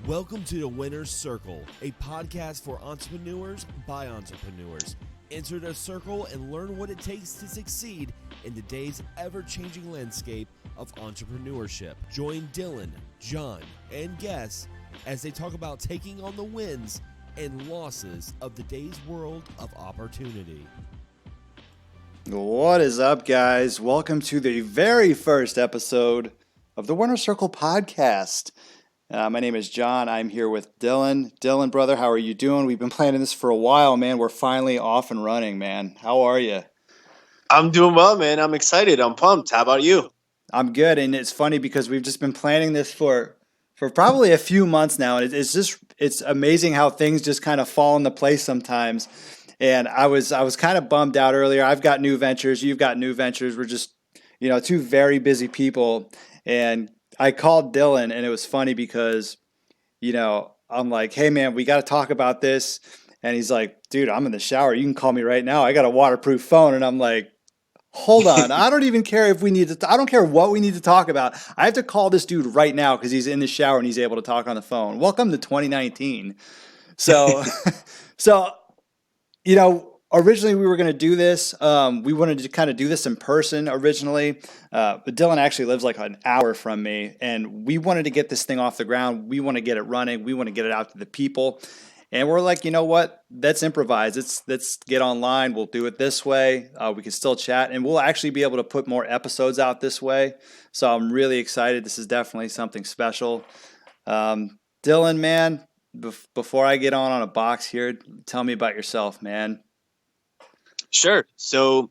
Welcome to The Winner's Circle, a podcast for entrepreneurs by entrepreneurs. Enter the circle and learn what it takes to succeed in today's ever-changing landscape of entrepreneurship. Join Dylan, Jon, and guests as they talk about taking on the wins and losses of today's world of opportunity. What is up, guys? Welcome to the very first episode of the Winner's Circle podcast. My name is Jon. I'm here with Dylan. Dylan, brother, how are you doing? We've been planning this for a while, man. We're finally off and running, man. How are you? I'm doing well, man. I'm excited. I'm pumped. How about you? I'm good, and it's funny because we've just been planning this for probably a few months now, and it's amazing how things just kind of fall into place sometimes. And I was kind of bummed out earlier. I've got new ventures. You've got new ventures. We're just, two very busy people, and I called Dylan, and it was funny because, I'm like, hey, man, we got to talk about this. And he's like, dude, I'm in the shower. You can call me right now. I got a waterproof phone. And I'm like, hold on. I don't even care if we need to. I don't care what we need to talk about. I have to call this dude right now because he's in the shower and he's able to talk on the phone. Welcome to 2019. So, originally we were going to do this. We wanted to kind of do this in person originally. But Dylan actually lives like an hour from me, and we wanted to get this thing off the ground. We want to get it running. We want to get it out to the people. And we're like, you know what? Let's improvise. Let's get online. We'll do it this way. We can still chat, and we'll actually be able to put more episodes out this way. So I'm really excited. This is definitely something special. Dylan, man, before I get on a box here, tell me about yourself, man. Sure. So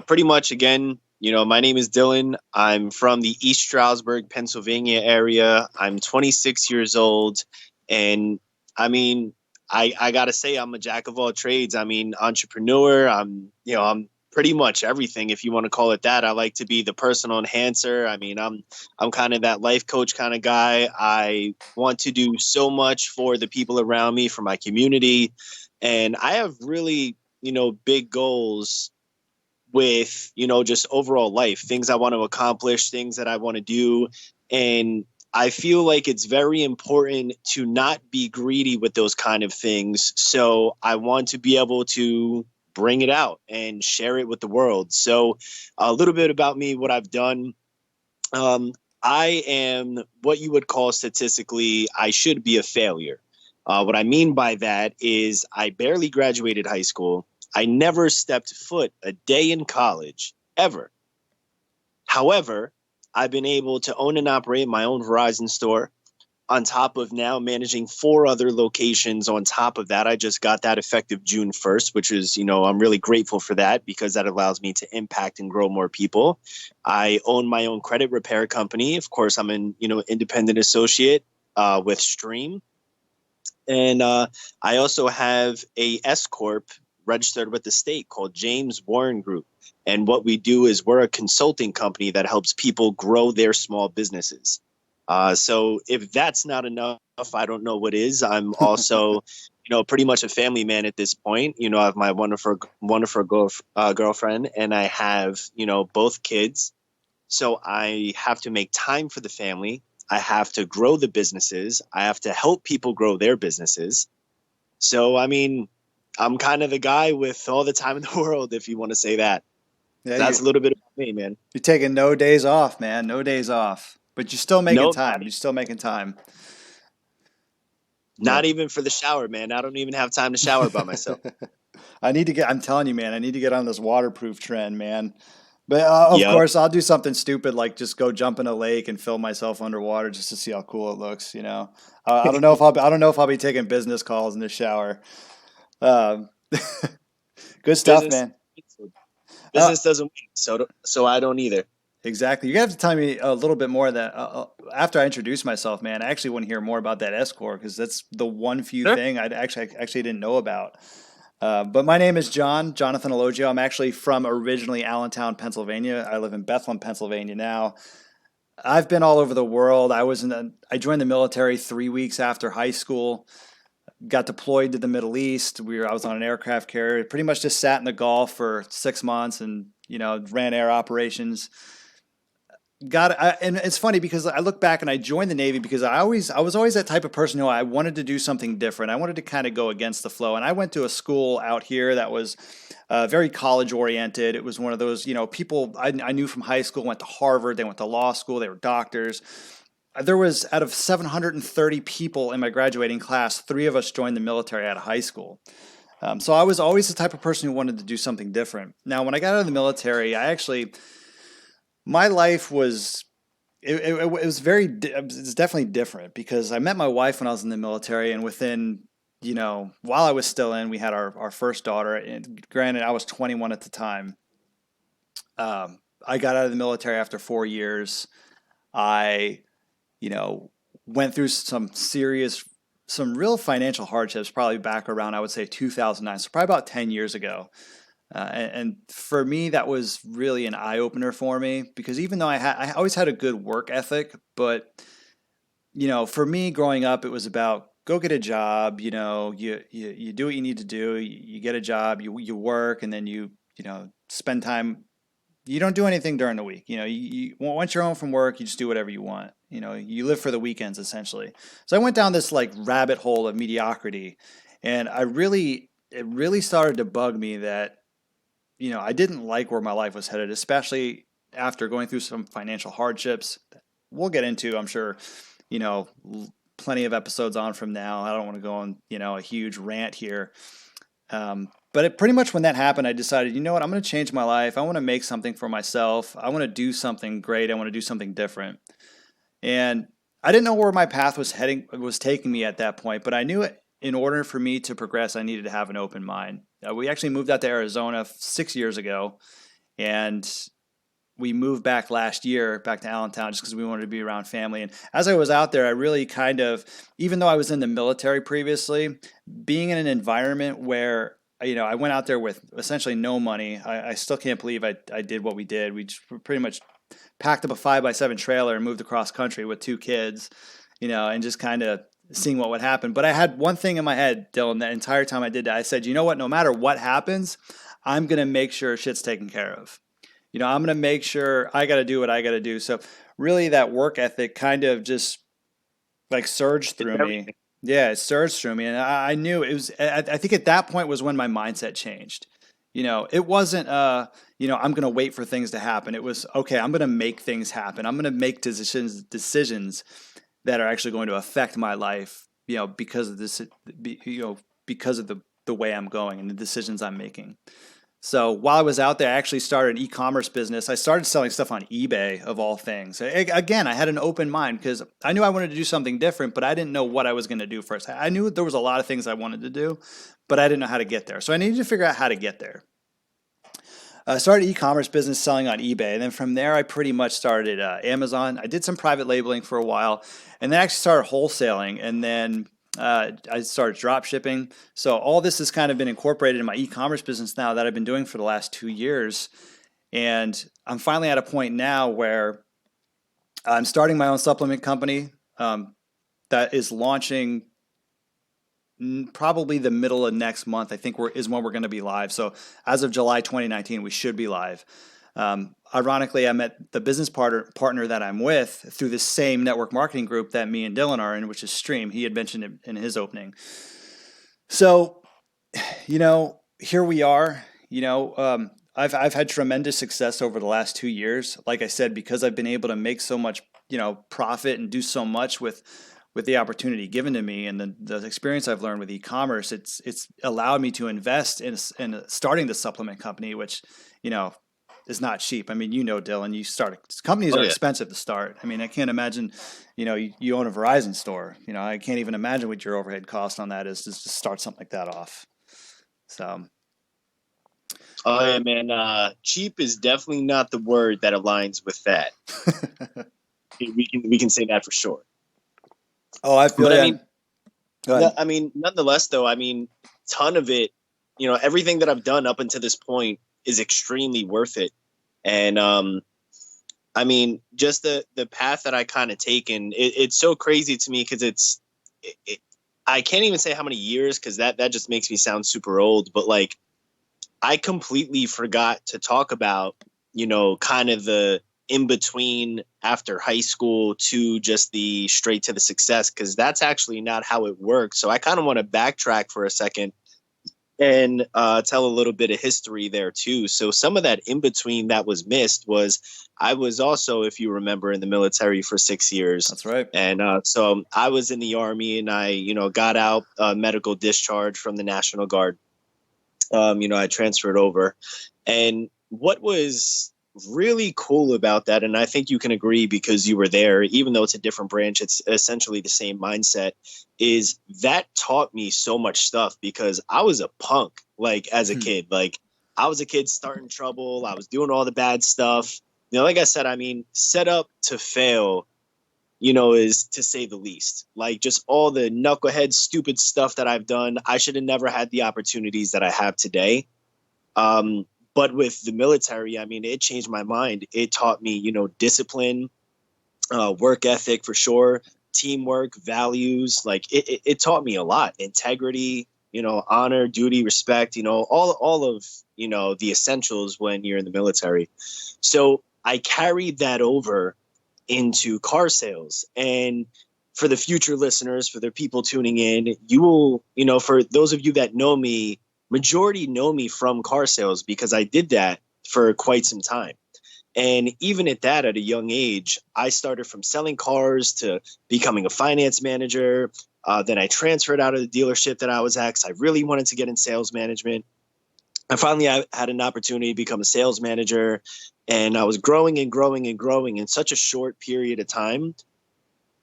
pretty much, again, my name is Dylan. I'm from the East Stroudsburg, Pennsylvania area. I'm 26 years old. And I mean, I got to say, I'm a jack of all trades. I mean, entrepreneur. I'm pretty much everything, if you want to call it that. I like to be the personal enhancer. I mean, I'm kind of that life coach kind of guy. I want to do so much for the people around me, for my community. And I have really, big goals with, just overall life, things I want to accomplish, things that I want to do. And I feel like it's very important to not be greedy with those kind of things. So I want to be able to bring it out and share it with the world. So a little bit about me, what I've done. I am what you would call statistically, I should be a failure. What I mean by that is I barely graduated high school. I never stepped foot a day in college, ever. However, I've been able to own and operate my own Verizon store on top of now managing 4 other locations on top of that. I just got that effective June 1st, which is, I'm really grateful for that because that allows me to impact and grow more people. I own my own credit repair company. Of course, I'm an, independent associate with Stream. And I also have a S Corp registered with the state called James Warren Group. And what we do is we're a consulting company that helps people grow their small businesses. So if that's not enough, I don't know what is. I'm also, pretty much a family man at this point. I have my wonderful girlfriend, and I have, both kids. So I have to make time for the family. I have to grow the businesses. I have to help people grow their businesses. So, I mean, I'm kind of the guy with all the time in the world, if you want to say that. Yeah, that's a little bit about me, man. You're taking no days off, man. No days off. But you're still making time. You're still making time. Not even for the shower, man. I don't even have time to shower by myself. I'm telling you, man, I need to get on this waterproof trend, man. But of course, I'll do something stupid like just go jump in a lake and film myself underwater just to see how cool it looks. I don't know if I'll be taking business calls in the shower. Good stuff, man. Business doesn't wait, so I don't either. Exactly. You're going to have to tell me a little bit more of that after I introduce myself, man. I actually want to hear more about that S-Corp because that's the one thing I actually didn't know about. But my name is Jonathan Elogio. I'm actually from originally Allentown, Pennsylvania. I live in Bethlehem, Pennsylvania now. I've been all over the world. I joined the military 3 weeks after high school. Got deployed to the Middle East. I was on an aircraft carrier. Pretty much just sat in the Gulf for 6 months and ran air operations. and it's funny because I look back and I joined the Navy because I was always that type of person who I wanted to do something different. I wanted to kind of go against the flow. And I went to a school out here that was very college oriented. It was one of those, people I knew from high school went to Harvard, they went to law school, they were doctors. There was, out of 730 people in my graduating class, 3 of us joined the military out of high school. So I was always the type of person who wanted to do something different. Now, when I got out of the military, my life was, it was it's definitely different because I met my wife when I was in the military, and within, while I was still in, we had our first daughter. And granted, I was 21 at the time. I got out of the military after 4 years. I, went through some real financial hardships, probably back around, I would say 2009. So probably about 10 years ago. And for me, that was really an eye opener for me because even though I always had a good work ethic, but for me growing up, it was about go get a job. You do what you need to do. You get a job, you work, and then you spend time. You don't do anything during the week. Once you're home from work, you just do whatever you want. You live for the weekends essentially. So I went down this like rabbit hole of mediocrity, and it really started to bug me that I didn't like where my life was headed, especially after going through some financial hardships. We'll get into, I'm sure, plenty of episodes on from now. I don't want to go on, a huge rant here. But pretty much when that happened, I decided, you know what, I'm going to change my life. I want to make something for myself. I want to do something great. I want to do something different. And I didn't know where my path was taking me at that point, but I knew in order for me to progress, I needed to have an open mind. We actually moved out to Arizona 6 years ago, and we moved back last year, back to Allentown, just because we wanted to be around family. And as I was out there, I really even though I was in the military previously, being in an environment where, I went out there with essentially no money. I still can't believe I did what we did. We just pretty much packed up a 5x7 trailer and moved across country with 2 kids, and just kind of seeing what would happen. But I had one thing in my head, Dylan, the entire time I did that. I said, you know what, no matter what happens, I'm going to make sure shit's taken care of. I'm going to make sure I got to do what I got to do. So really that work ethic kind of just like surged through me. Yeah, it surged through me. And I knew it was, I think at that point was when my mindset changed. It wasn't, I'm going to wait for things to happen. It was, okay, I'm going to make things happen. I'm going to make decisions that are actually going to affect my life, because of this, because of the way I'm going and the decisions I'm making. So while I was out there, I actually started an e-commerce business. I started selling stuff on eBay, of all things. Again, I had an open mind because I knew I wanted to do something different, but I didn't know what I was going to do first. I knew there was a lot of things I wanted to do, but I didn't know how to get there. So I needed to figure out how to get there. I started an e-commerce business selling on eBay. And then from there, I pretty much started Amazon. I did some private labeling for a while, and then I actually started wholesaling. And then I started drop shipping. So all this has kind of been incorporated in my e-commerce business now that I've been doing for the last 2 years. And I'm finally at a point now where I'm starting my own supplement company that is launching probably the middle of next month, I think is when we're going to be live. So as of July 2019, we should be live. Ironically, I met the business partner that I'm with through the same network marketing group that me and Dylan are in, which is Stream. He had mentioned it in his opening. So, here we are. I've had tremendous success over the last 2 years. Like I said, because I've been able to make so much, profit and do so much with the opportunity given to me and the experience I've learned with e-commerce. It's allowed me to invest in starting the supplement company, which, is not cheap. I mean, Dylan, companies are expensive to start. I mean, I can't imagine, you own a Verizon store. I can't even imagine what your overhead cost on that is just to start something like that off. So. Oh yeah, man. Cheap is definitely not the word that aligns with that. we can say that for sure. Oh, I feel that. I mean, nonetheless, though, ton of it, everything that I've done up until this point is extremely worth it. And, just the path that I kind of taken, it's so crazy to me because I can't even say how many years, because that just makes me sound super old. But I completely forgot to talk about, kind of the in between after high school to just the straight to the success, because that's actually not how it works. So I kind of want to backtrack for a second and tell a little bit of history there too. So some of that in between that was missed was I was also, if you remember, in the military for 6 years. That's right. And so I was in the Army, and I, got out medical discharge from the National Guard. I transferred over. And what was really cool about that, and I think you can agree because you were there, even though it's a different branch, it's essentially the same mindset, is that taught me so much stuff because I was a punk, like as a kid. Like I was a kid starting trouble. I was doing all the bad stuff. Like I said, I mean, set up to fail, is to say the least. Like just all the knucklehead, stupid stuff that I've done. I should have never had the opportunities that I have today. But with the military, I mean, it changed my mind. It taught me, discipline, work ethic for sure, teamwork, values. Like it taught me a lot. Integrity, honor, duty, respect, all of, the essentials when you're in the military. So I carried that over into car sales. And for the future listeners, for the people tuning in, you will, for those of you that know me, majority know me from car sales because I did that for quite some time. And even at that, at a young age, I started from selling cars to becoming a finance manager. Then I transferred out of the dealership that I was at because I really wanted to get in sales management. And finally, I had an opportunity to become a sales manager, and I was growing and growing and growing in such a short period of time.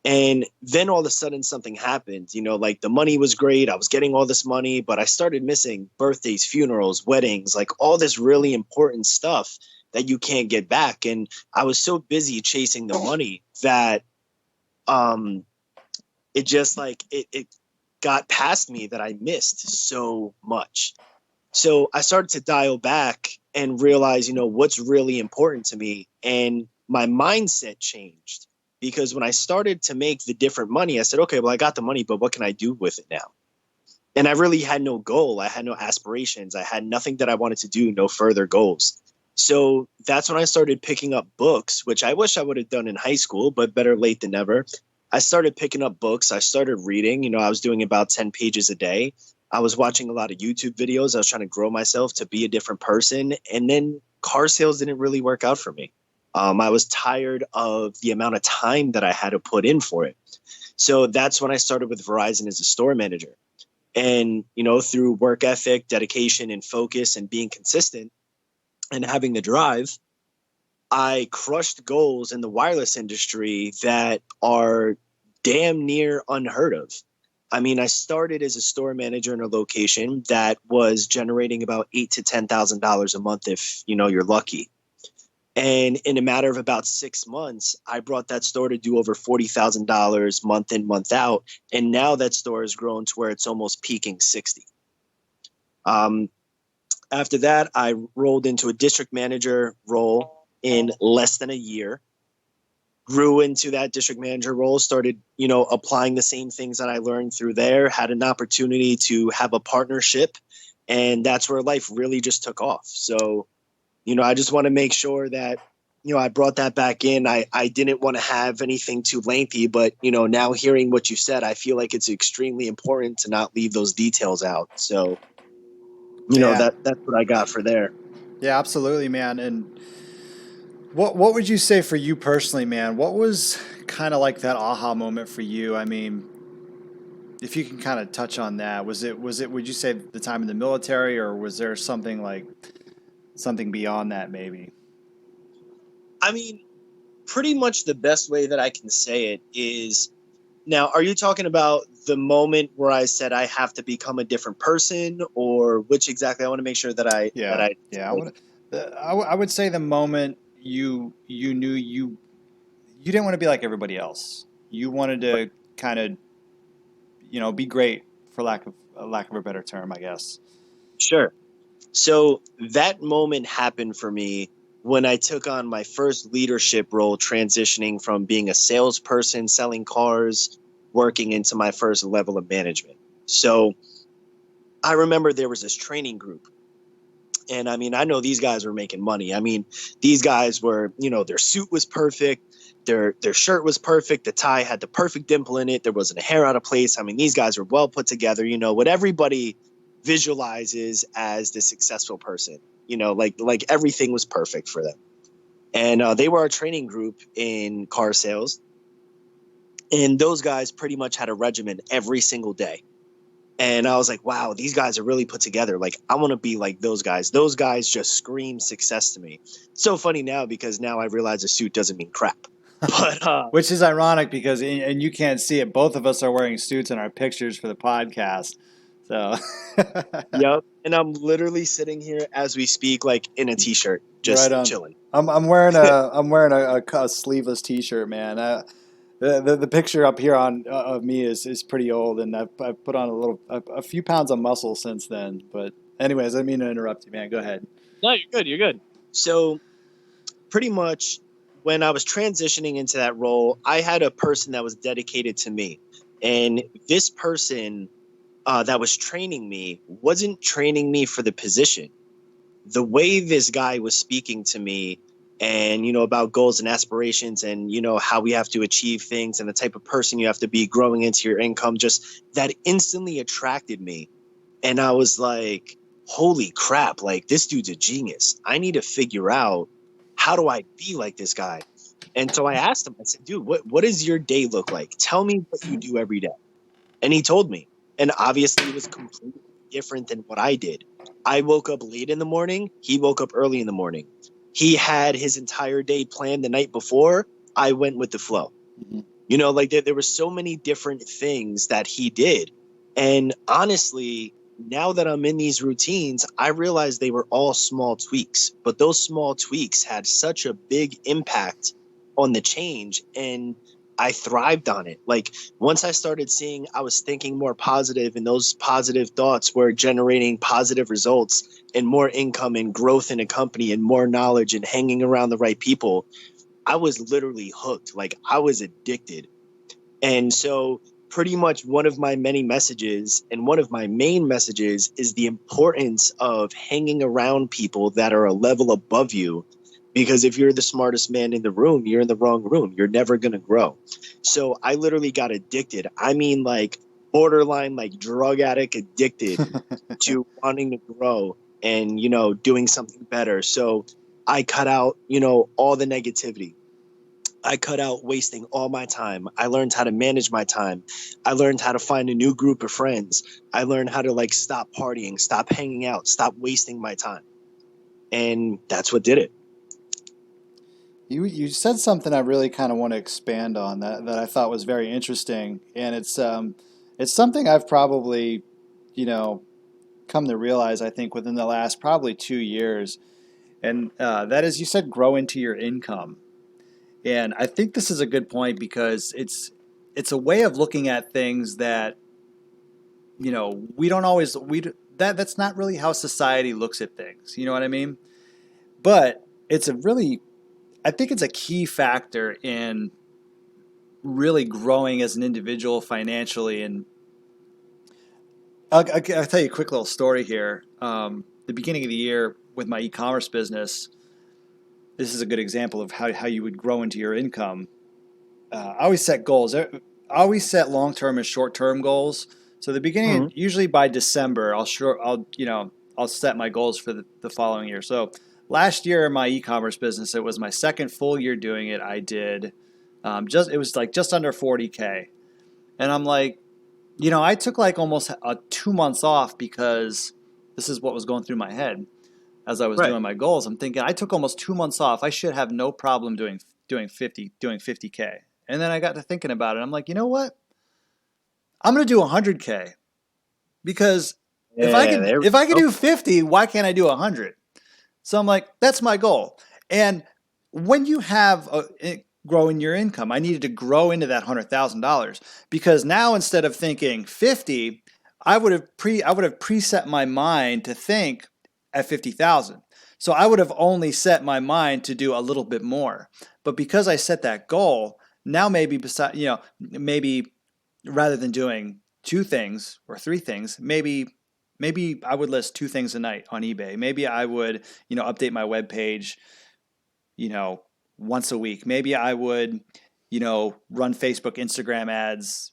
And then all of a sudden something happened, like the money was great. I was getting all this money, but I started missing birthdays, funerals, weddings, like all this really important stuff that you can't get back. And I was so busy chasing the money that it just like it got past me that I missed so much. So I started to dial back and realize, what's really important to me. And my mindset changed because when I started to make the different money, I said, okay, well, I got the money, but what can I do with it now? And I really had no goal. I had no aspirations. I had nothing that I wanted to do, no further goals. So that's when I started picking up books, which I wish I would have done in high school, but better late than never. I started picking up books. I started reading. I was doing about 10 pages a day. I was watching a lot of YouTube videos. I was trying to grow myself to be a different person. And then car sales didn't really work out for me. I was tired of the amount of time that I had to put in for it. So that's when I started with Verizon as a store manager. And, through work ethic, dedication, and focus and being consistent and having the drive, I crushed goals in the wireless industry that are damn near unheard of. I mean, I started as a store manager in a location that was generating about $8,000 to $10,000 a month if, you're lucky. And in a matter of about 6 months, I brought that store to do over $40,000 month in, month out. And now that store has grown to where it's almost peaking 60. After that, I rolled into a district manager role in less than a year. Grew into that district manager role, started, applying the same things that I learned through there, had an opportunity to have a partnership, and that's where life really just took off. So, I just want to make sure that, I brought that back in. I didn't want to have anything too lengthy, but, now hearing what you said, I feel like it's extremely important to not leave those details out. So, that's what I got for there. Yeah, absolutely, man. And what would you say for you personally, man? What was kind of like that aha moment for you? I mean, if you can kind of touch on that, was it would you say the time in the military, or was there something beyond that maybe? I mean, pretty much the best way that I can say it is, now, are you talking about the moment where I said I have to become a different person, or which exactly? I want to make sure that I would say the moment you knew you didn't want to be like everybody else. You wanted to kind of be great, for lack of a better term, I guess. Sure. So that moment happened for me when I took on my first leadership role, transitioning from being a salesperson, selling cars, working into my first level of management. So I remember there was this training group, And I mean, I know these guys were making money. I mean, these guys were, their suit was perfect. Their shirt was perfect. The tie had the perfect dimple in it. There wasn't a hair out of place. I mean, these guys were well put together, what everybody visualizes as the successful person, like everything was perfect for them. And they were our training group in car sales. And those guys pretty much had a regimen every single day. And I was like, wow, these guys are really put together. Like, I want to be like those guys. Those guys just scream success to me. It's so funny now because now I realize a suit doesn't mean crap. But which is ironic because, and you can't see it, both of us are wearing suits in our pictures for the podcast. So, yep. And I'm literally sitting here as we speak, like in a t-shirt, just right on. chilling. I'm wearing a sleeveless t-shirt, man. The picture up here of me is pretty old, and I've put on a few pounds of muscle since then. But anyways, I didn't mean to interrupt you, man. Go ahead. No, you're good. You're good. So pretty much when I was transitioning into that role, I had a person that was dedicated to me. And this person that was training me wasn't training me for the position. The way this guy was speaking to me and, about goals and aspirations and, how we have to achieve things and the type of person you have to be growing into your income, just that instantly attracted me. And I was like, holy crap, like this dude's a genius. I need to figure out, how do I be like this guy? And so I asked him, I said, dude, what does your day look like? Tell me what you do every day. And he told me. And obviously it was completely different than what I did. I woke up late in the morning. He woke up early in the morning. He had his entire day planned the night before. I went with the flow. Mm-hmm. Like there were so many different things that he did. And honestly, now that I'm in these routines, I realized they were all small tweaks, but those small tweaks had such a big impact on the change, and I thrived on it. Like once I started seeing I was thinking more positive, and those positive thoughts were generating positive results and more income and growth in a company and more knowledge and hanging around the right people, I was literally hooked. Like I was addicted. And so pretty much one of my many messages and one of my main messages is the importance of hanging around people that are a level above you. Because if you're the smartest man in the room, you're in the wrong room. You're never going to grow. So I literally got addicted. I mean, like borderline, like drug addict addicted to wanting to grow and, doing something better. So I cut out, all the negativity. I cut out wasting all my time. I learned how to manage my time. I learned how to find a new group of friends. I learned how to stop partying, stop hanging out, stop wasting my time. And that's what did it. You said something I really kind of want to expand on that I thought was very interesting, and it's something I've probably, come to realize, I think, within the last probably 2 years, and that is, you said grow into your income. And I think this is a good point because it's a way of looking at things that, we don't always, that's not really how society looks at things. You know what I mean? But I think it's a key factor in really growing as an individual financially. And I'll tell you a quick little story here. The beginning of the year with my e-commerce business, this is a good example of how you would grow into your income. I always set goals. I always set long-term and short-term goals. So the beginning, usually by December, I'll set my goals for the following year. So last year in my e-commerce business, it was my second full year doing it. I did it was like just under 40K, and I'm like, I took like almost 2 months off because this is what was going through my head as I was doing my goals. I'm thinking I took almost 2 months off. I should have no problem doing 50K. And then I got to thinking about it. I'm like, you know what? I'm going to do 100K because if I can do 50, why can't I do 100? So I'm like, that's my goal. And when you have growing your income, I needed to grow into that $100,000 because now instead of thinking 50, I would have preset my mind to think at 50,000. So I would have only set my mind to do a little bit more. But because I set that goal, now maybe maybe rather than doing 2 things or 3 things, maybe maybe I would list 2 things a night on eBay. Maybe I would, update my web page, you know, once a week. Maybe I would, run Facebook, Instagram ads,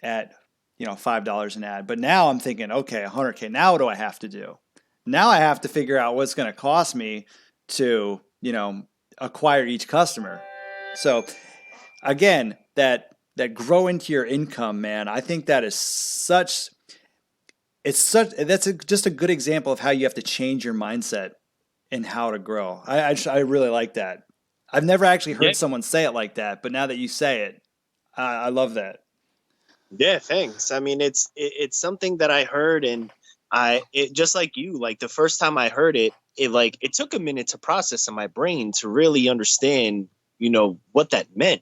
at, $5 an ad. But now I'm thinking, okay, 100K. Now what do I have to do? Now I have to figure out what's going to cost me to, acquire each customer. So again, that grow into your income, man, I think that is just a good example of how you have to change your mindset and how to grow. I really like that. I've never actually Yeah. heard someone say it like that, but now that you say it, I love that. Yeah, thanks. I mean, it's something that I heard, and it just like you, like the first time I heard it, it took a minute to process in my brain to really understand, what that meant.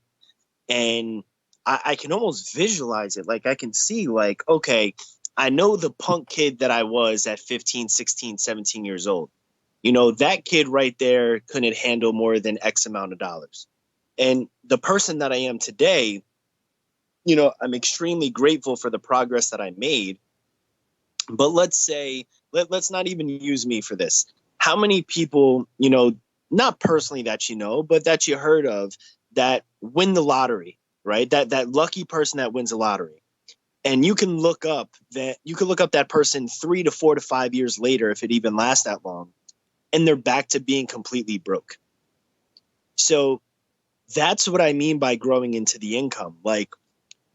And I can almost visualize it. Like I can see, like, okay, I know the punk kid that I was at 15, 16, 17 years old. That kid right there couldn't handle more than X amount of dollars. And the person that I am today, I'm extremely grateful for the progress that I made. But let's say, let's not even use me for this. How many people, not personally that but that you heard of, that win the lottery, right? That lucky person that wins the lottery. And you can look up that person 3 to 4 to 5 years later, if it even lasts that long, and they're back to being completely broke. So that's what I mean by growing into the income. Like,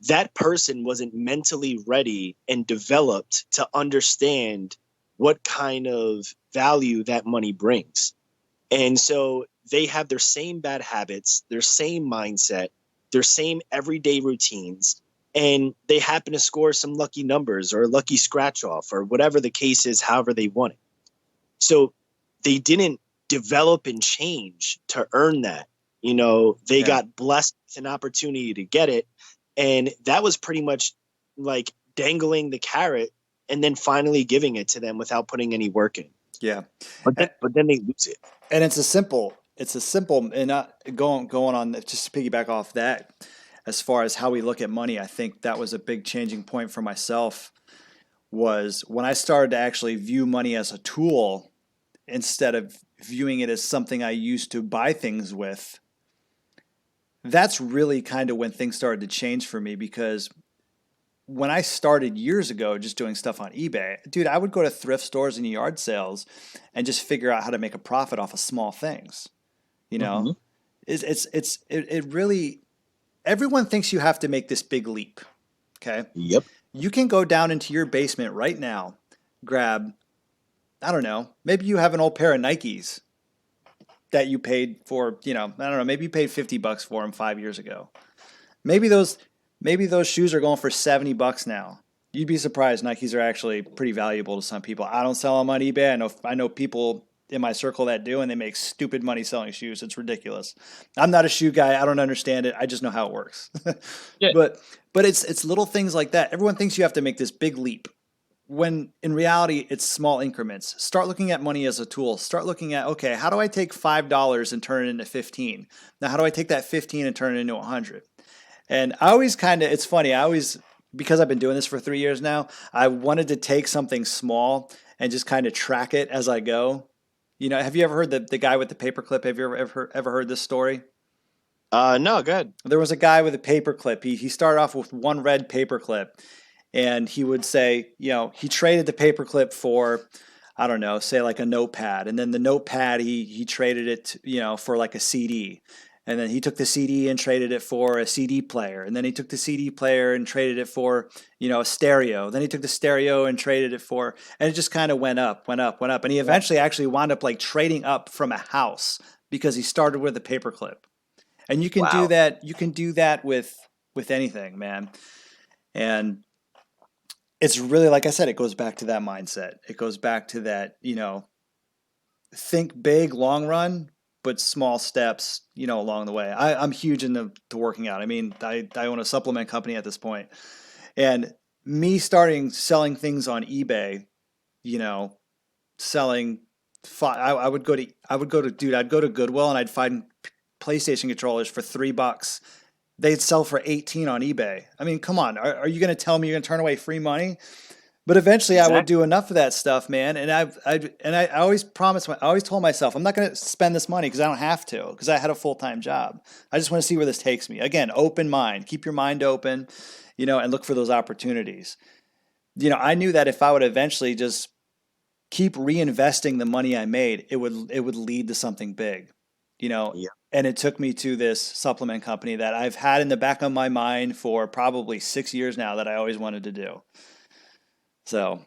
that person wasn't mentally ready and developed to understand what kind of value that money brings. And so they have their same bad habits, their same mindset, their same everyday routines, and they happen to score some lucky numbers or a lucky scratch off or whatever the case is, however they want it. So they didn't develop and change to earn that. They got blessed with an opportunity to get it. And that was pretty much like dangling the carrot and then finally giving it to them without putting any work in. Yeah. But then they lose it. And it's a simple, and not going on, just to piggyback off that, as far as how we look at money, I think that was a big changing point for myself, was when I started to actually view money as a tool instead of viewing it as something I used to buy things with. That's really kind of when things started to change for me, because when I started years ago just doing stuff on eBay, dude, I would go to thrift stores and yard sales and just figure out how to make a profit off of small things. Mm-hmm. It really, everyone thinks you have to make this big leap. Okay. Yep. You can go down into your basement right now, grab, I don't know, maybe you have an old pair of Nikes that you paid for, I don't know, maybe you paid $50 for them 5 years ago. Maybe those shoes are going for $70 now. You'd be surprised. Nikes are actually pretty valuable to some people. I don't sell them on eBay. I know people in my circle that do, and they make stupid money selling shoes. It's ridiculous. I'm not a shoe guy. I don't understand it. I just know how it works. Yeah. But it's little things like that. Everyone thinks you have to make this big leap, when in reality, it's small increments. Start looking at money as a tool. Start looking at, okay, how do I take $5 and turn it into 15? Now, how do I take that 15 and turn it into 100? And I always it's funny, because I've been doing this for 3 years now, I wanted to take something small and just kind of track it as I go. Have you ever heard the guy with the paperclip? Have you ever heard this story? No, go ahead. There was a guy with a paperclip. He started off with one red paperclip, and he would say, he traded the paperclip for, I don't know, say like a notepad. And then the notepad, he traded it, for like a CD. And then he took the CD and traded it for a CD player. And then he took the CD player and traded it for, a stereo. Then he took the stereo and traded it for, and it just kind of went up. And he eventually actually wound up like trading up from a house because he started with a paperclip. And you can do that. You can do that with anything, man. And it's really, like I said, it goes back to that mindset. It goes back to that, think big, long run, but small steps, along the way. I'm huge into working out. I mean, I own a supplement company at this point, and me starting selling things on eBay, selling, I'd go to Goodwill and I'd find PlayStation controllers for $3. They'd sell for 18 on eBay. I mean, come on. Are you going to tell me you're going to turn away free money? But eventually I would Exactly. do enough of that stuff, man. And I always I always told myself, I'm not going to spend this money because I don't have to, because I had a full-time job. I just want to see where this takes me. Again, open mind, keep your mind open, and look for those opportunities. I knew that if I would eventually just keep reinvesting the money I made, it would lead to something big, you know. Yeah. And it took me to this supplement company that I've had in the back of my mind for probably 6 years now that I always wanted to do. So,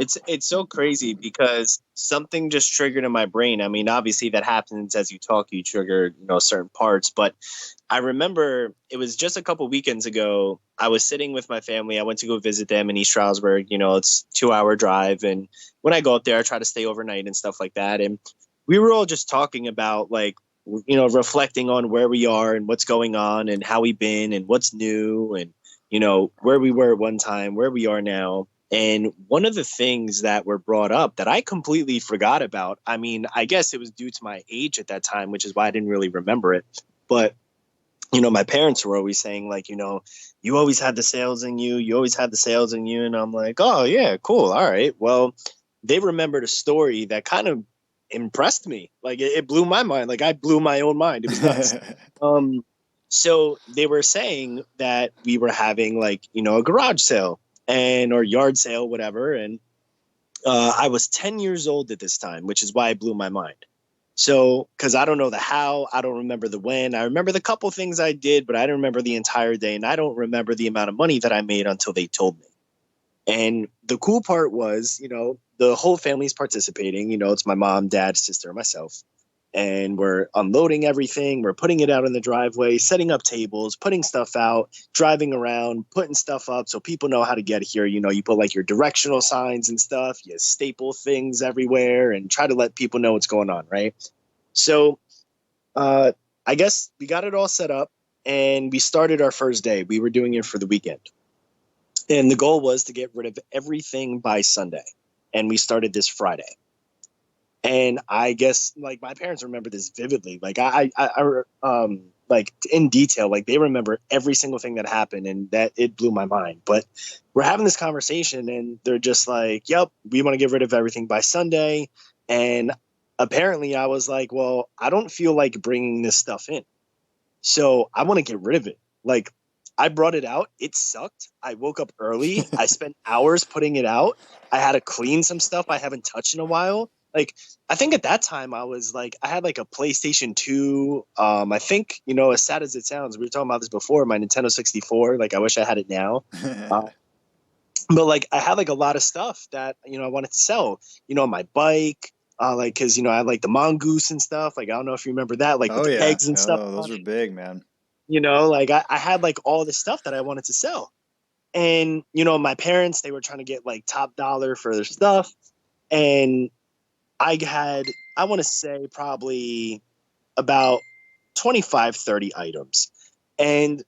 It's so crazy because something just triggered in my brain. I mean, obviously that happens as you talk, you trigger, certain parts, but I remember it was just a couple weekends ago. I was sitting with my family. I went to go visit them in East Stroudsburg. It's 2 hour drive. And when I go up there, I try to stay overnight and stuff like that. And we were all just talking about like, reflecting on where we are and what's going on and how we've been and what's new and, where we were at one time, where we are now. And one of the things that were brought up that I completely forgot about, I mean, I guess it was due to my age at that time, which is why I didn't really remember it. But, my parents were always saying, like, you always had the sales in you. You always had the sales in you. And I'm like, oh, yeah, cool. All right. Well, they remembered a story that kind of impressed me. Like, it blew my mind. Like, I blew my own mind. It was nuts. Um, so they were saying that we were having, like, a garage sale or yard sale, whatever. And I was 10 years old at this time, which is why it blew my mind. So, because I don't know the how, I don't remember the when. I remember the couple things I did, but I don't remember the entire day. And I don't remember the amount of money that I made until they told me. And the cool part was, the whole family's participating. It's my mom, dad, sister, and myself. And we're unloading everything. We're putting it out in the driveway, setting up tables, putting stuff out, driving around, putting stuff up so people know how to get here. You put like your directional signs and stuff. You staple things everywhere and try to let people know what's going on, right? So I guess we got it all set up and we started our first day. We were doing it for the weekend. And the goal was to get rid of everything by Sunday. And we started this Friday. And I guess like my parents remember this vividly. Like I like in detail, like they remember every single thing that happened, and that it blew my mind. But we're having this conversation and they're just like, yep, we want to get rid of everything by Sunday. And apparently I was like, well, I don't feel like bringing this stuff in. So I want to get rid of it. Like I brought it out. It sucked. I woke up early. I spent hours putting it out. I had to clean some stuff I haven't touched in a while. Like, I think at that time I was like, I had like a PlayStation 2. I think, as sad as it sounds, we were talking about this before, my Nintendo 64. Like, I wish I had it now. But like, I had like a lot of stuff that, I wanted to sell, my bike, like, cause, I had like the mongoose and stuff. Like, I don't know if you remember that, like with oh the yeah, eggs and stuff oh those on were it. big, man. Like I had like all this stuff that I wanted to sell. And, my parents, they were trying to get like top dollar for their stuff. And I want to say probably about 25, 30 items. And,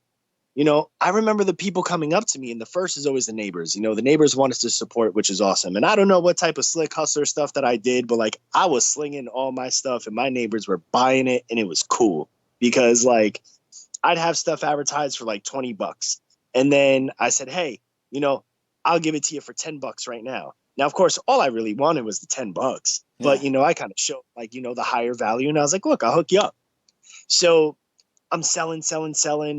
I remember the people coming up to me, and the first is always the neighbors. The neighbors want us to support, which is awesome. And I don't know what type of slick hustler stuff that I did, but like I was slinging all my stuff and my neighbors were buying it, and it was cool because like I'd have stuff advertised for like $20. And then I said, hey, I'll give it to you for $10 right now. Now, of course, all I really wanted was the $10, but Yeah. I kind of showed like, the higher value. And I was like, look, I'll hook you up. So I'm selling.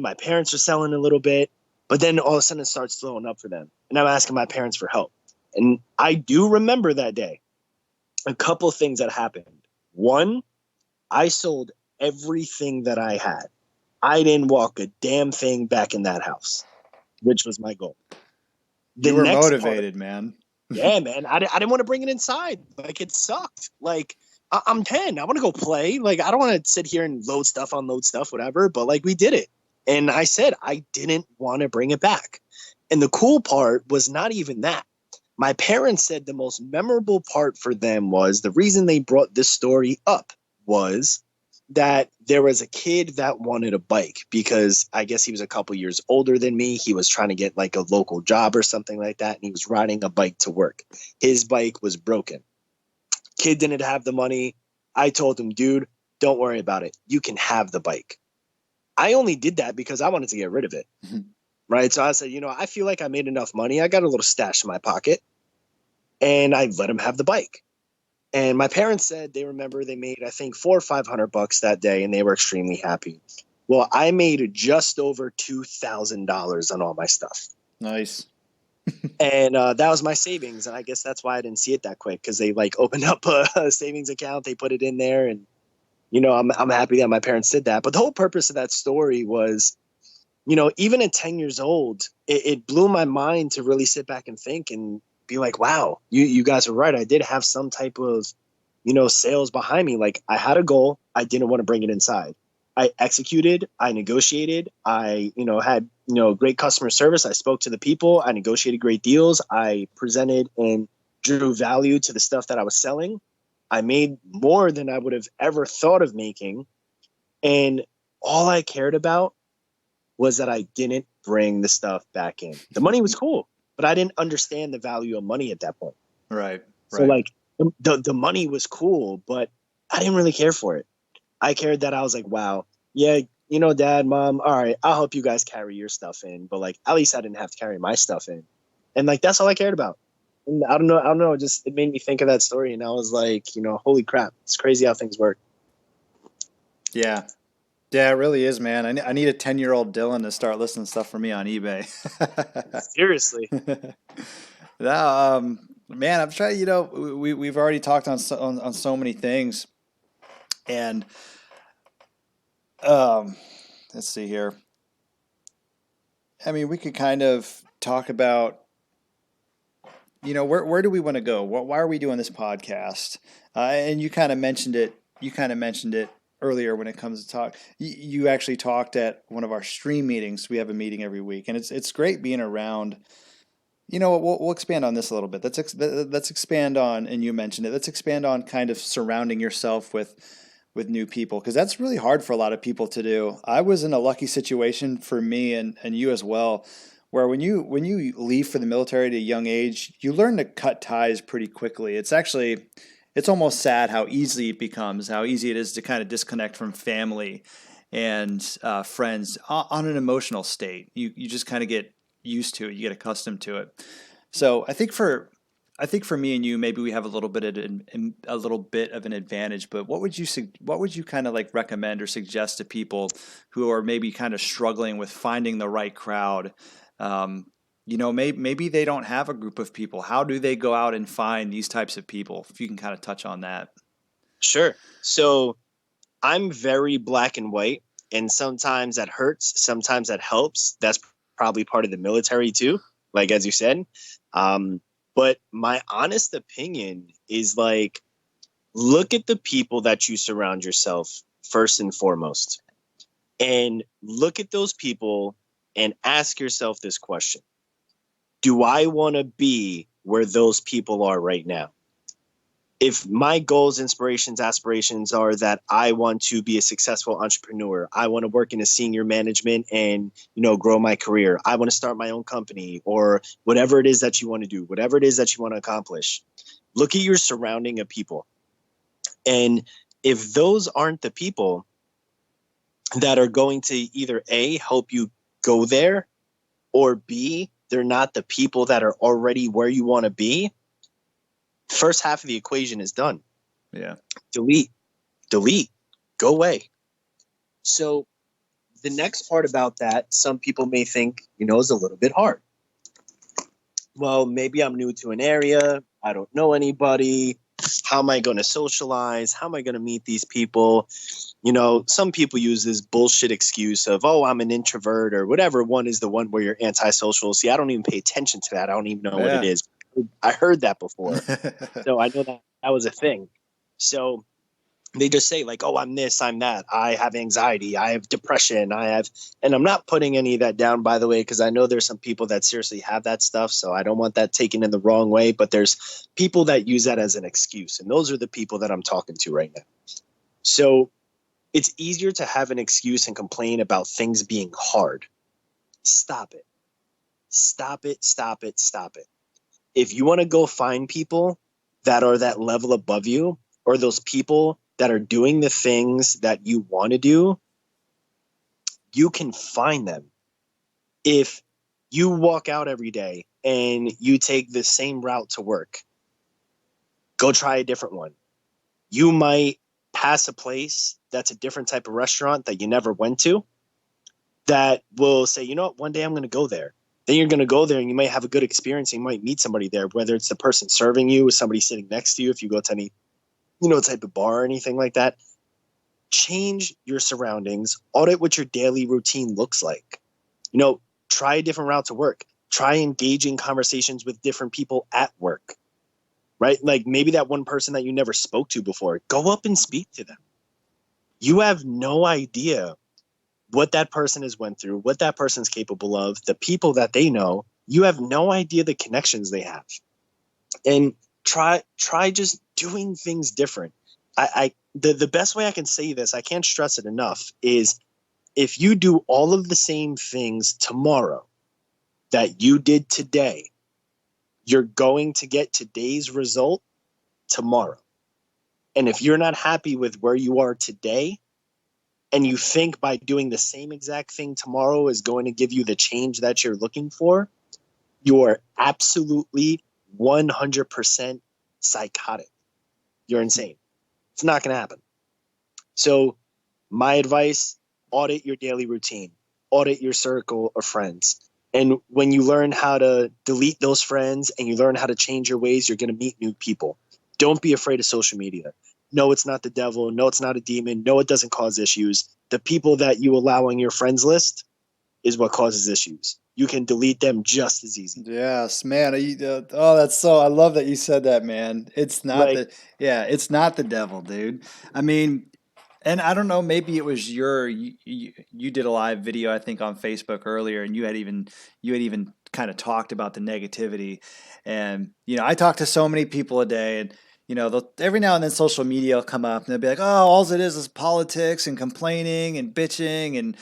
My parents are selling a little bit, but then all of a sudden it starts slowing up for them. And I'm asking my parents for help. And I do remember that day, a couple of things that happened. One, I sold everything that I had. I didn't walk a damn thing back in that house, which was my goal. You were motivated, man. Yeah, man. I didn't want to bring it inside. Like, it sucked. Like, I'm 10. I want to go play. Like, I don't want to sit here and unload stuff, whatever. But, like, we did it. And I said I didn't want to bring it back. And the cool part was not even that. My parents said the most memorable part for them was the reason they brought this story up was that there was a kid that wanted a bike because I guess he was a couple years older than me. He was trying to get like a local job or something like that. And he was riding a bike to work. His bike was broken. Kid didn't have the money. I told him, dude, don't worry about it. You can have the bike. I only did that because I wanted to get rid of it. right? So I said, I feel like I made enough money. I got a little stash in my pocket, and I let him have the bike. And my parents said they remember they made, I think, $400 or $500 that day, and they were extremely happy. Well, I made just over $2,000 on all my stuff. Nice. And that was my savings. And I guess that's why I didn't see it that quick, because they like opened up a savings account. They put it in there. And, I'm happy that my parents did that. But the whole purpose of that story was, even at 10 years old, it blew my mind to really sit back and think and be like, wow, you guys are right. I did have some type of, sales behind me. Like, I had a goal. I didn't want to bring it inside. I executed, I negotiated, I, had, great customer service. I spoke to the people, I negotiated great deals. I presented and drew value to the stuff that I was selling. I made more than I would have ever thought of making. And all I cared about was that I didn't bring the stuff back in. The money was cool, but I didn't understand the value of money at that point. Right. So like the money was cool, but I didn't really care for it. I cared that I was like, wow, yeah, Dad, Mom, all right, I'll help you guys carry your stuff in. But like, at least I didn't have to carry my stuff in. And like, that's all I cared about. And I don't know. It made me think of that story. And I was like, holy crap, it's crazy how things work. Yeah. Yeah, it really is, man. I need a 10-year-old Dylan to start listing stuff for me on eBay. Seriously. No, man, I'm trying, we've already talked on so many things. And let's see here. I mean, we could kind of talk about, where do we want to go? Why are we doing this podcast? And you kind of mentioned it. Earlier when it comes to talk. You actually talked at one of our stream meetings. We have a meeting every week, and it's great being around. We'll expand on this a little bit. Let's expand on, and you mentioned it. Let's expand on kind of surrounding yourself with new people, because that's really hard for a lot of people to do. I was in a lucky situation for me and you as well, where when you leave for the military at a young age, you learn to cut ties pretty quickly. It's almost sad how easy it is to kind of disconnect from family and friends on an emotional state. You just kind of get used to it. You get accustomed to it. So I think for me and you, maybe we have a little bit of an advantage. But what would you kind of like recommend or suggest to people who are maybe kind of struggling with finding the right crowd? Maybe they don't have a group of people. How do they go out and find these types of people? If you can kind of touch on that. Sure. So I'm very black and white, and sometimes that hurts. Sometimes that helps. That's probably part of the military too, like, as you said. But my honest opinion is like, look at the people that you surround yourself first and foremost, and look at those people and ask yourself this question. Do I want to be where those people are right now? If my goals, inspirations, aspirations are that I want to be a successful entrepreneur, I want to work in a senior management and, grow my career. I want to start my own company, or whatever it is that you want to do, whatever it is that you want to accomplish. Look at your surrounding of people. And if those aren't the people that are going to either A, help you go there, or B, they're not the people that are already where you want to be, first half of the equation is done. Yeah. Delete, go away. So the next part about that, some people may think, is a little bit hard. Well, maybe I'm new to an area. I don't know anybody. How am I going to socialize? How am I going to meet these people? Some people use this bullshit excuse of, oh, I'm an introvert, or whatever one is the one where you're antisocial. See, I don't even pay attention to that. I don't even know what it is. I heard that before. So I know that was a thing. So they just say like, oh, I'm this, I'm that. I have anxiety. I have depression. And I'm not putting any of that down, by the way, because I know there's some people that seriously have that stuff. So I don't want that taken in the wrong way. But there's people that use that as an excuse. And those are the people that I'm talking to right now. So it's easier to have an excuse and complain about things being hard. Stop it. Stop it. Stop it. Stop it. If you want to go find people that are that level above you, or those people that are doing the things that you want to do, you can find them. If You walk out every day and you take the same route to work. Go try a different one. You might pass a place that's a different type of restaurant that you never went to that will say, you know what, one day I'm going to go there. Then you're going to go there and you might have a good experience. And you might meet somebody there, whether it's the person serving you or somebody sitting next to you. If you go to any, type of bar or anything like that, change your surroundings, audit what your daily routine looks like. Try a different route to work. Try engaging conversations with different people at work, right? Like maybe that one person that you never spoke to before, go up and speak to them. You have no idea what that person has went through, what that person's capable of, the people that they know. You have no idea the connections they have. And try just doing things different. The best way I can say this, I can't stress it enough, is if you do all of the same things tomorrow that you did today, you're going to get today's result tomorrow. And if you're not happy with where you are today, and you think by doing the same exact thing tomorrow is going to give you the change that you're looking for, you're absolutely 100% psychotic. You're insane. It's not going to happen. So my advice, audit your daily routine, audit your circle of friends. And when you learn how to delete those friends and you learn how to change your ways, you're going to meet new people. Don't be afraid of social media. No, it's not the devil. No, it's not a demon. No, it doesn't cause issues. The people that you allow on your friends list is what causes issues. You can delete them just as easy. Yes, man. I love that you said that, man. It's not it's not the devil, dude. I mean, and I don't know, maybe it was you did a live video, I think, on Facebook earlier, and you had even kind of talked about the negativity. And, I talk to so many people a day, and every now and then social media will come up and they'll be like, oh, all it is politics and complaining and bitching and,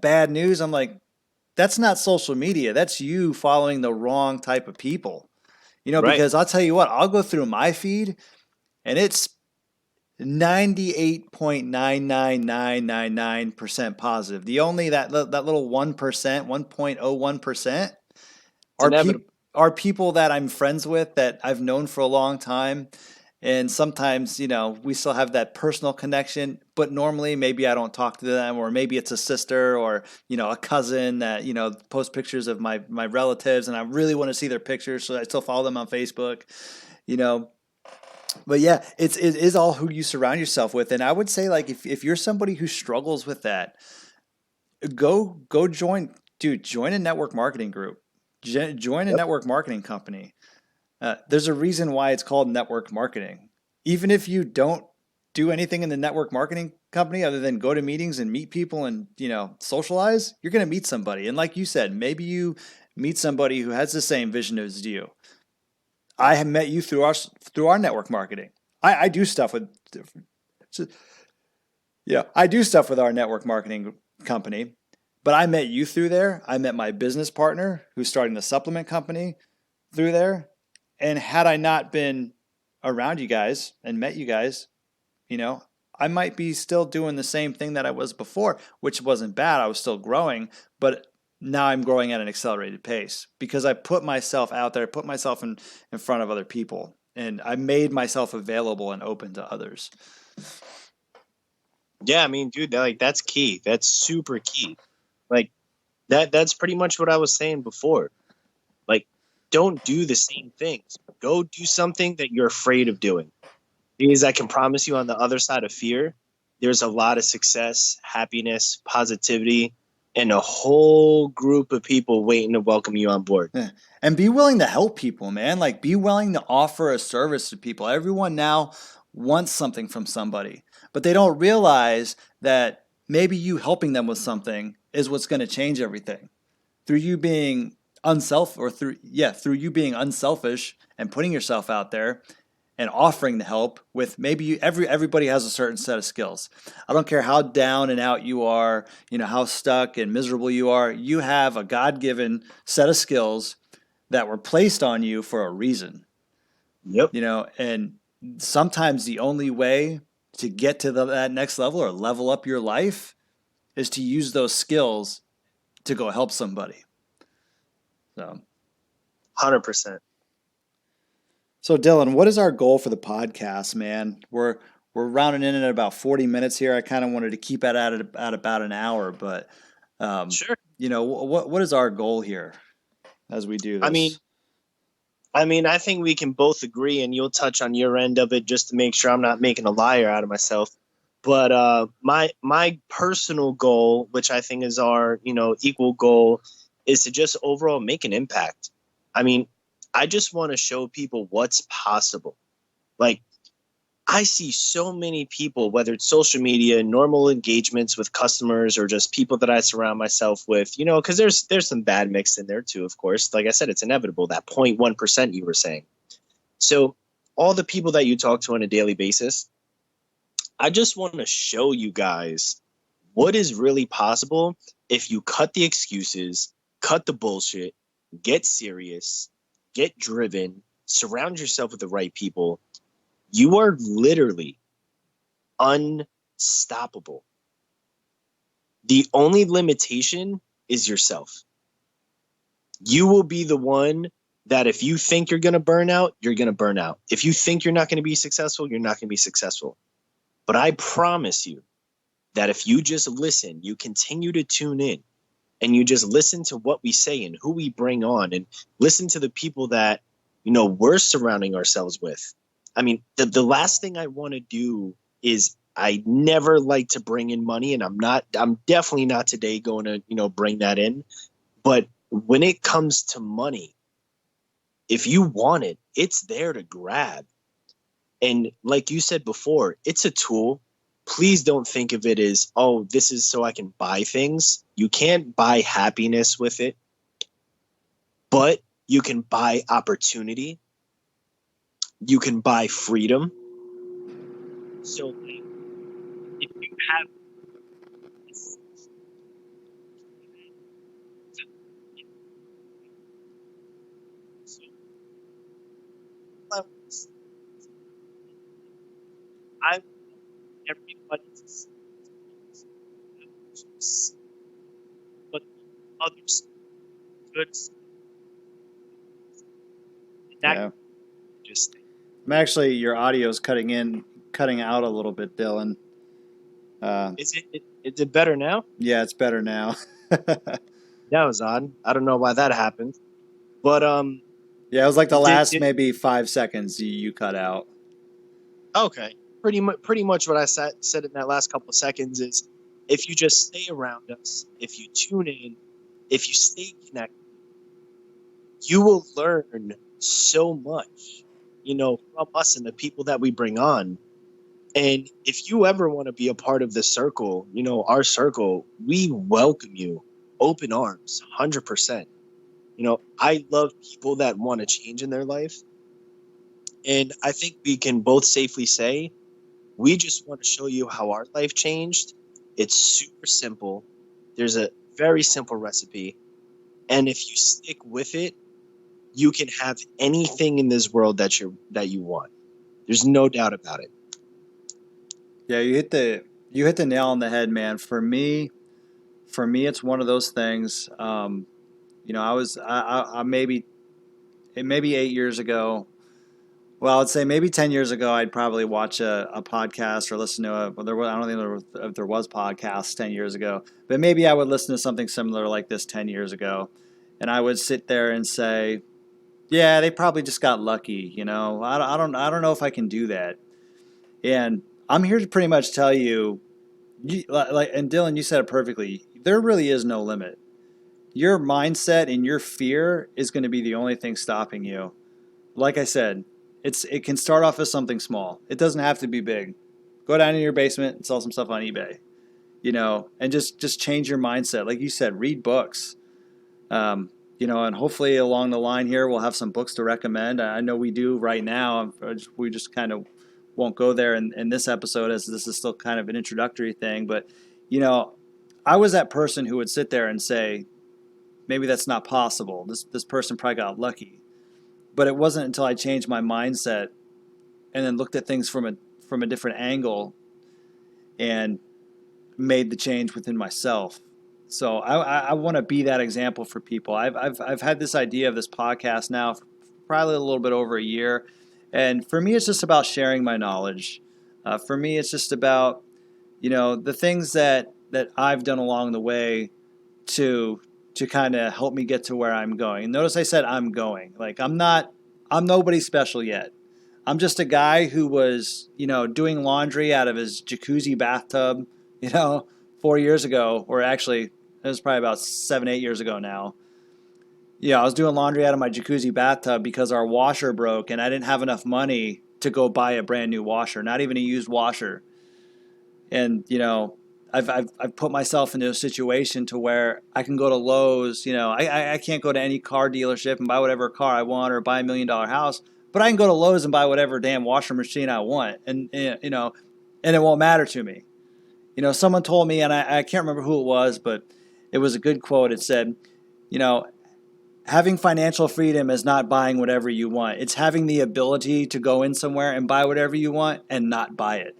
bad news. I'm like, that's not social media. That's you following the wrong type of people, Right. because I'll tell you what, I'll go through my feed and it's 98.99999% positive. The only that little 1%, 1.01% are people that I'm friends with that I've known for a long time. And sometimes, we still have that personal connection, but normally maybe I don't talk to them, or maybe it's a sister or, a cousin that, post pictures of my relatives and I really want to see their pictures. So I still follow them on Facebook, But yeah, it is all who you surround yourself with. And I would say, like, if you're somebody who struggles with that, go join a network marketing group, join a network marketing company. There's a reason why it's called network marketing. Even if you don't do anything in the network marketing company other than go to meetings and meet people and, socialize, you're going to meet somebody. And like you said, maybe you meet somebody who has the same vision as you. I have met you through our network marketing. I do stuff with our network marketing company, but I met you through there. I met my business partner who's starting the supplement company through there. And had I not been around you guys and met you guys, I might be still doing the same thing that I was before, which wasn't bad. I was still growing, but now I'm growing at an accelerated pace because I put myself out there, put myself in front of other people, and I made myself available and open to others. Yeah, I mean, dude, that's key. That's super key. Like that's pretty much what I was saying before. Like, don't do the same things. Go do something that you're afraid of doing. Because I can promise you, on the other side of fear, there's a lot of success, happiness, positivity, and a whole group of people waiting to welcome you on board. Yeah. And be willing to help people, man. Like, be willing to offer a service to people. Everyone now wants something from somebody, but they don't realize that maybe you helping them with something is what's going to change everything. Through you being through you being unselfish and putting yourself out there and offering the help with maybe everybody has a certain set of skills. I don't care how down and out you are, how stuck and miserable you are. You have a God-given set of skills that were placed on you for a reason. Yep. And sometimes the only way to get to that next level or level up your life is to use those skills to go help somebody. So, 100%. so Dylan, what is our goal for the podcast, man? We're rounding in at about 40 minutes here. I kind of wanted to keep it at about an hour, but Sure. what is our goal here as we do I this? mean, I think we can both agree, and you'll touch on your end of it just to make sure I'm not making a liar out of myself. But my personal goal, which I think is our equal goal, is to just overall make an impact. I mean, I just want to show people what's possible. Like, I see so many people, whether it's social media, normal engagements with customers, or just people that I surround myself with, because there's some bad mixed in there too, of course. Like I said, it's inevitable, that 0.1% you were saying. So all the people that you talk to on a daily basis, I just want to show you guys what is really possible if you cut the excuses, cut the bullshit, get serious, get driven, surround yourself with the right people. You are literally unstoppable. The only limitation is yourself. You will be the one that if you think you're going to burn out, you're going to burn out. If you think you're not going to be successful, you're not going to be successful. But I promise you that if you just listen, you continue to tune in, and you just listen to what we say and who we bring on, and listen to the people that, we're surrounding ourselves with. I mean, the last thing I want to do is, I never like to bring in money, and I'm definitely not today going to, bring that in. But when it comes to money, if you want it, it's there to grab. And like you said before, it's a tool. Please don't think of it as, oh, this is so I can buy things. You can't buy happiness with it, but you can buy opportunity. You can buy freedom. So like, if you have this, so I want everybody to see what others good, and that Yeah. just I'm actually, your audio is cutting out a little bit, Dylan. is it better now? Yeah, it's better now. That was odd. I don't know why that happened. But Yeah, it was like the did, last did maybe 5 seconds you cut out. okay. Pretty much what I said in that last couple of seconds is, if you just stay around us, if you tune in, if you stay connected, you will learn so much, from us and the people that we bring on. And if you ever want to be a part of this circle, our circle, we welcome you, open arms, 100%. I love people that want to change in their life. And I think we can both safely say, we just want to show you how our life changed. It's super simple. There's a very simple recipe. And if you stick with it, you can have anything in this world that you want. There's no doubt about it. Yeah, you hit the nail on the head, man. For me, it's one of those things. I maybe 8 years ago. Well, I'd say maybe 10 years ago, I'd probably watch a podcast or listen to a. Well, I don't think if there was podcasts 10 years ago, but maybe I would listen to something similar like this 10 years ago, and I would sit there and say, "Yeah, they probably just got lucky." I don't know if I can do that. And I'm here to pretty much tell you, and Dylan, you said it perfectly. There really is no limit. Your mindset and your fear is going to be the only thing stopping you. Like I said, it can start off as something small. It doesn't have to be big. Go down in your basement and sell some stuff on eBay, and just change your mindset. Like you said, read books. And hopefully along the line here, we'll have some books to recommend. I know we do right now. We just kind of won't go there in this episode, as this is still kind of an introductory thing. But, I was that person who would sit there and say, maybe that's not possible. This person probably got lucky. But it wasn't until I changed my mindset and then looked at things from a different angle and made the change within myself. So I want to be that example for people. I've had this idea of this podcast now for probably a little bit over a year, and for me, it's just about sharing my knowledge. For me, it's just about the things that I've done along the way to kind of help me get to where I'm going. And notice I said I'm going. Like I'm nobody special yet. I'm just a guy who was, doing laundry out of his jacuzzi bathtub, 4 years ago, or actually it was probably about 7, 8 years ago now. Yeah, I was doing laundry out of my jacuzzi bathtub because our washer broke and I didn't have enough money to go buy a brand new washer, not even a used washer. And I've put myself into a situation to where I can go to Lowe's. I can't go to any car dealership and buy whatever car I want or buy $1 million house, but I can go to Lowe's and buy whatever damn washer machine I want, and and it won't matter to me. Someone told me, and I can't remember who it was, but it was a good quote. It said, having financial freedom is not buying whatever you want. It's having the ability to go in somewhere and buy whatever you want and not buy it.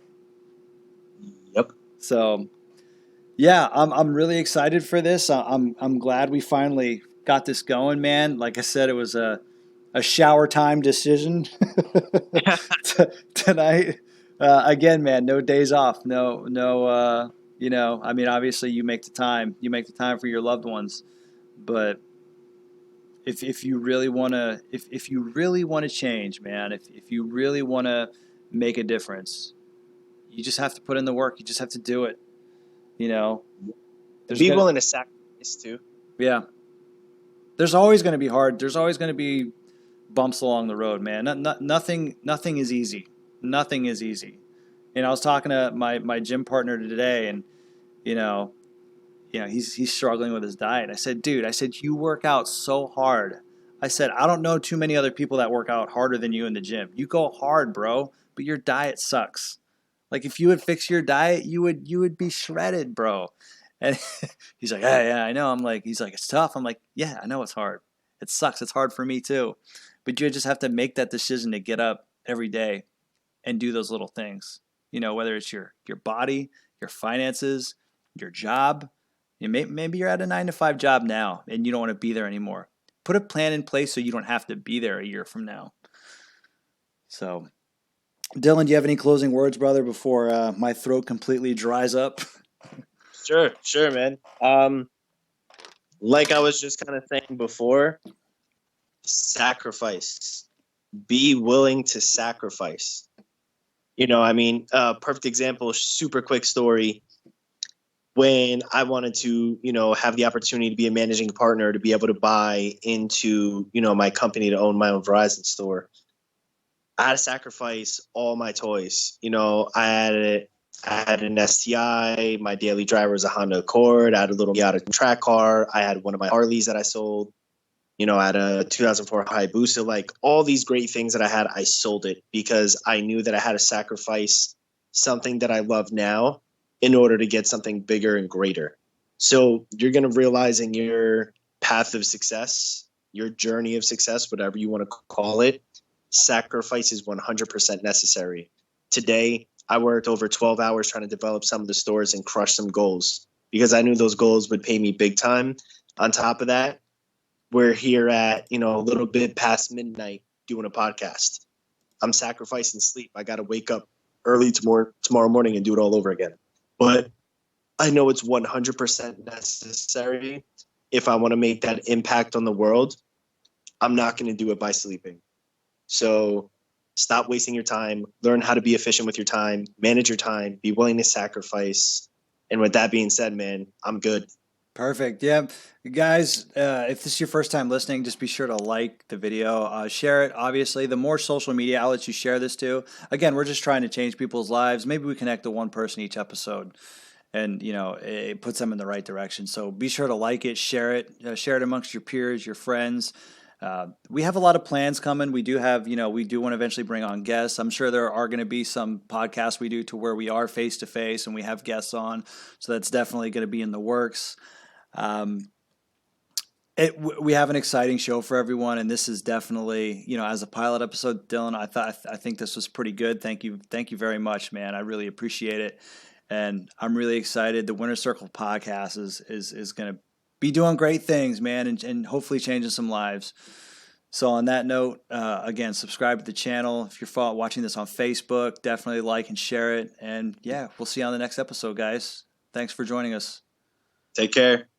Yep. So, yeah, I'm really excited for this. I'm glad we finally got this going, man. Like I said, it was a shower time decision tonight. Again, man, no days off. No. I mean, obviously, you make the time. You make the time for your loved ones, but if you really want to, if you really want to change, man, if you really want to make a difference, you just have to put in the work. You just have to do it. Be willing to sacrifice too. Yeah. There's always going to be hard. There's always going to be bumps along the road, man. Nothing is easy. Nothing is easy. I was talking to my gym partner today, and he's struggling with his diet. I said, dude, you work out so hard. I said, I don't know too many other people that work out harder than you in the gym. You go hard, bro, but your diet sucks. Like if you would fix your diet, you would be shredded, bro. And he's like, yeah, I know. He's like, it's tough. I'm like, yeah, I know it's hard. It sucks. It's hard for me too. But you just have to make that decision to get up every day and do those little things. Whether it's your body, your finances, your job. Maybe you're at a 9-to-5 job now and you don't want to be there anymore. Put a plan in place so you don't have to be there a year from now. So, Dylan, do you have any closing words, brother, before my throat completely dries up? Sure, man. Like I was just kind of saying before, sacrifice. Be willing to sacrifice. Perfect example, super quick story. When I wanted to, have the opportunity to be a managing partner, to be able to buy into, my company, to own my own Verizon store, I had to sacrifice all my toys. I had an STI. My daily driver was a Honda Accord. I had a little Miata track car. I had one of my Harleys that I sold. I had a 2004 Hayabusa. Like all these great things that I had, I sold it because I knew that I had to sacrifice something that I love now in order to get something bigger and greater. So you're going to realize in your path of success, your journey of success, whatever you want to call it, sacrifice is 100% necessary. Today, I worked over 12 hours trying to develop some of the stores and crush some goals because I knew those goals would pay me big time. On top of that, we're here at, a little bit past midnight doing a podcast. I'm sacrificing sleep. I got to wake up early tomorrow morning and do it all over again. But I know it's 100% necessary if I want to make that impact on the world. I'm not going to do it by sleeping. So stop wasting your time. Learn how to be efficient with your time. Manage your time. Be willing to sacrifice. And with that being said, man, I'm good. Perfect. Yeah. Guys, if this is your first time listening, just be sure to like the video, share it. Obviously, the more social media outlets you share this to, again, we're just trying to change people's lives. Maybe we connect to one person each episode and, it puts them in the right direction. So be sure to like it, share it amongst your peers, your friends. We have a lot of plans coming. We do have, we do want to eventually bring on guests. I'm sure there are going to be some podcasts we do to where we are face to face and we have guests on. So that's definitely going to be in the works. We have an exciting show for everyone, and this is definitely, as a pilot episode, Dylan, I think this was pretty good. Thank you very much, man. I really appreciate it. and I'm really excited. The Winner Circle podcast is going to be doing great things, man, and hopefully changing some lives. So on that note, again, subscribe to the channel. If you're watching this on Facebook, definitely like and share it. And yeah, we'll see you on the next episode, guys. Thanks for joining us. Take care.